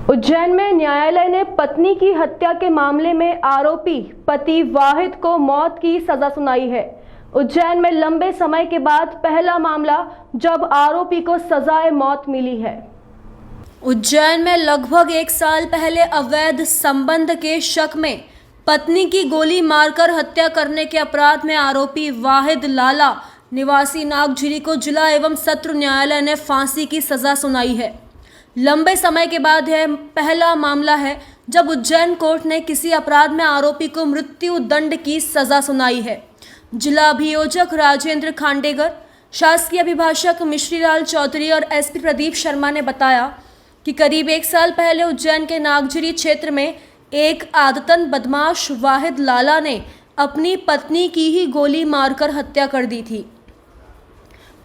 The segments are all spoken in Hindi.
उज्जैन में न्यायालय ने पत्नी की हत्या के मामले में आरोपी पति वाहिद को मौत की सजा सुनाई है। उज्जैन में लंबे समय के बाद पहला मामला जब आरोपी को सजाए मौत मिली है। उज्जैन में लगभग 1 साल पहले अवैध संबंध के शक में पत्नी की गोली मारकर हत्या करने के अपराध में आरोपी वाहिद लाला निवासी नागझिरी को जिला एवं सत्र न्यायालय ने फांसी की सजा सुनाई है। लंबे समय के बाद यह पहला मामला है जब उज्जैन कोर्ट ने किसी अपराध में आरोपी को मृत्यु दंड की सजा सुनाई है। जिला अभियोजक राजेंद्र खांडेकर, शासकीय अभिभाषक मिश्रीलाल चौधरी और एसपी प्रदीप शर्मा ने बताया कि करीब 1 साल पहले उज्जैन के नागझिरी क्षेत्र में एक आदतन बदमाश वाहिद लाला ने अपनी पत्नी की ही गोली मारकर हत्या कर दी थी।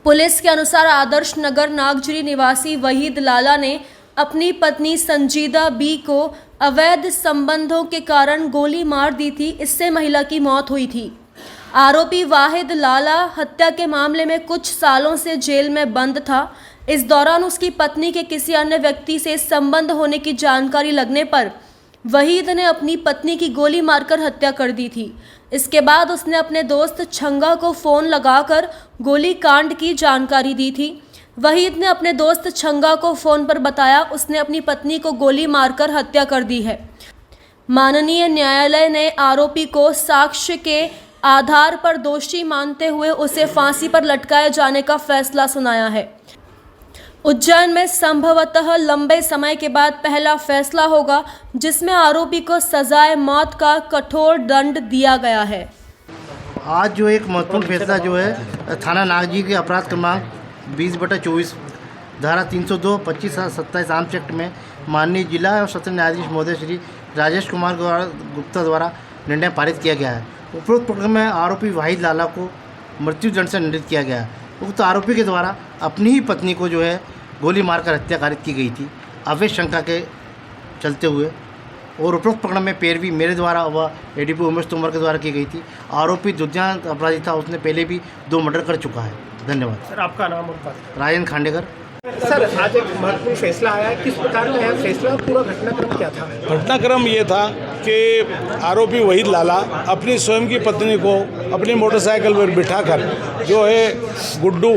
पुलिस के अनुसार आदर्श नगर नागझिरी निवासी वहीद लाला ने अपनी पत्नी संजीदा बी को अवैध संबंधों के कारण गोली मार दी थी। इससे महिला की मौत हुई थी। आरोपी वाहिद लाला हत्या के मामले में कुछ सालों से जेल में बंद था। इस दौरान उसकी पत्नी के किसी अन्य व्यक्ति से संबंध होने की जानकारी लगने पर वहीद ने अपनी पत्नी की गोली मारकर हत्या कर दी थी। इसके बाद उसने अपने दोस्त छंगा को फ़ोन लगाकर गोली कांड की जानकारी दी थी। वहीद ने अपने दोस्त छंगा को फ़ोन पर बताया उसने अपनी पत्नी को गोली मारकर हत्या कर दी है। माननीय न्यायालय ने आरोपी को साक्ष्य के आधार पर दोषी मानते हुए उसे फांसी पर लटकाए जाने का फैसला सुनाया है। उज्जैन में संभवतः लंबे समय के बाद पहला फैसला होगा जिसमेमें आरोपी को सजाए मौत का कठोर दंड दिया गया है। आज जो एक महत्वपूर्ण फैसला जो है थाना नागझिरी के अपराध क्रमांक 20/24 धारा 302, 25, 27 आर्म्स एक्ट में माननीय जिला और सत्र न्यायाधीश महोदय श्री राजेश कुमार गुप्ता द्वारा निर्णय पारित किया गया है। उपरोक्त प्रकरण में आरोपी वाहिद लाला को मृत्युदंड से दंडित किया गया है। उक्त आरोपी के द्वारा अपनी ही पत्नी को जो है गोली मारकर हत्या कारित की गई थी अवैध शंका के चलते हुए, और उपरोक्त प्रकरण में पैरवी मेरे द्वारा व एडीपी उमेश तोमर के द्वारा की गई थी। आरोपी दुर्दांत अपराधी था, उसने पहले भी 2 मर्डर कर चुका है। धन्यवाद सर। आपका नाम और पद? राजेंद्र खांडेकर। सर, आज एक महत्वपूर्ण फैसला आया, किस प्रकार का है फैसला, पूरा घटनाक्रम क्या था? घटनाक्रम ये था कि आरोपी वहीद लाला अपनी स्वयं की पत्नी को अपनी मोटरसाइकिल पर बिठाकर जो है गुड्डू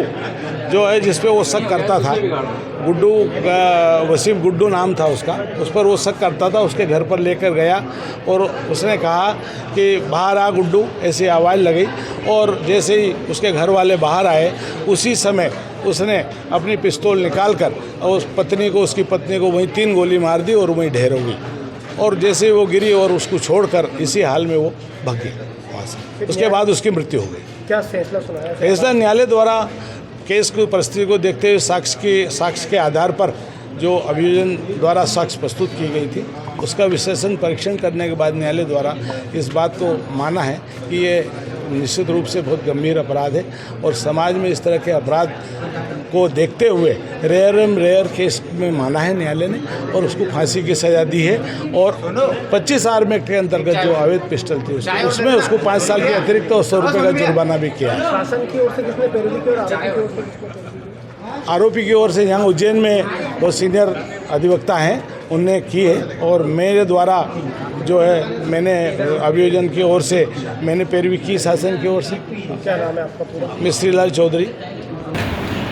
जो है जिस पे वो शक करता था, गुड्डू वसीम गुड्डू नाम था उसका, उस पर वो शक करता था, उसके घर पर लेकर गया और उसने कहा कि बाहर आ गुड्डू, ऐसी आवाज़ लगी। और जैसे ही उसके घर वाले बाहर आए उसी समय उसने अपनी पिस्तौल निकालकर और उस पत्नी को, उसकी पत्नी को वहीं 3 गोली मार दी और वहीं ढेर हो गई। और जैसे ही वो गिरी और उसको छोड़कर इसी हाल में वो भाग गया वहाँ से। उसके बाद उसकी मृत्यु हो गई। क्या फैसला सुनाया? फैसला न्यायालय द्वारा केस की परिस्थिति को देखते हुए साक्ष्य के आधार पर जो अभियोजन द्वारा साक्ष्य प्रस्तुत की गई थी उसका विश्लेषण परीक्षण करने के बाद न्यायालय द्वारा इस बात को माना है कि ये निश्चित रूप से बहुत गंभीर अपराध है और समाज में इस तरह के अपराध को देखते हुए रेयर केस में माना है न्यायालय ने और उसको फांसी की सज़ा दी है। और 25 आर्म एक्ट के अंतर्गत जो अवैध पिस्टल थी उसमें उसको 5 साल के अतिरिक्त और 100 रुपये का जुर्माना भी किया है। शासन की ओर से किसने पैरवी की और आरोपी की ओर से किसने पैरवी की? आरोपी की ओर से यहाँ उज्जैन में बहुत सीनियर अधिवक्ता हैं, उनने की है और मेरे द्वारा जो है मैंने अभियोजन की ओर से मैंने पैरवी की शासन की ओर से। क्या नाम है आपका पूरा? मिश्रीलाल चौधरी।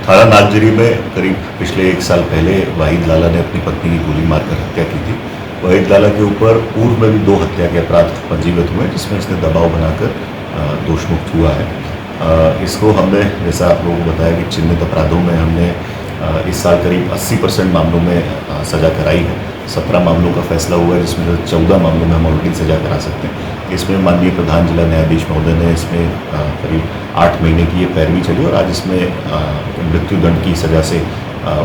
थाना नागझिरी में करीब पिछले 1 साल पहले वाहिद लाला ने अपनी पत्नी की गोली मारकर हत्या की थी। वाहिद लाला के ऊपर पूर्व में भी 2 हत्या के अपराध पंजीबद्ध हुए जिसमें इसने दबाव बनाकर दोषमुक्त हुआ है। इसको हमने, जैसा आप लोगों को बताया कि चिन्हित अपराधों में हमने इस साल करीब 80% मामलों में सज़ा कराई है। 17 मामलों का फैसला हुआ है जिसमें 14 मामलों में हम ऑलरेडी सज़ा करा सकते हैं। इसमें माननीय प्रधान जिला न्यायाधीश महोदय ने इसमें करीब 8 महीने की ये पैरवी चली और आज इसमें मृत्युदंड की सज़ा से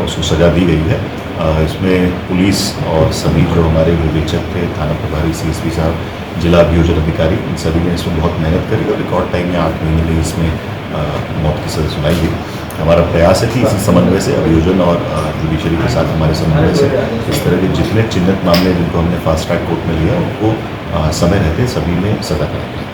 उसको सज़ा दी गई है। इसमें पुलिस और सभी जो हमारे विवेचक थे, थाना प्रभारी CSP साहब, जिला अभियोजन अधिकारी, इन सभी ने इसमें बहुत मेहनत करी और रिकॉर्ड टाइम में 8 महीने में इसमें मौत की सज़ा सुनाई गई। हमारा प्रयास है कि इसी समन्वय से अभियोजन और जुडिशरी के साथ हमारे समन्वय से इस तरह के जितने चिन्हित मामले जिनको हमने फास्ट ट्रैक कोर्ट में लिया उनको समय रहते सभी में सजा करेंगे।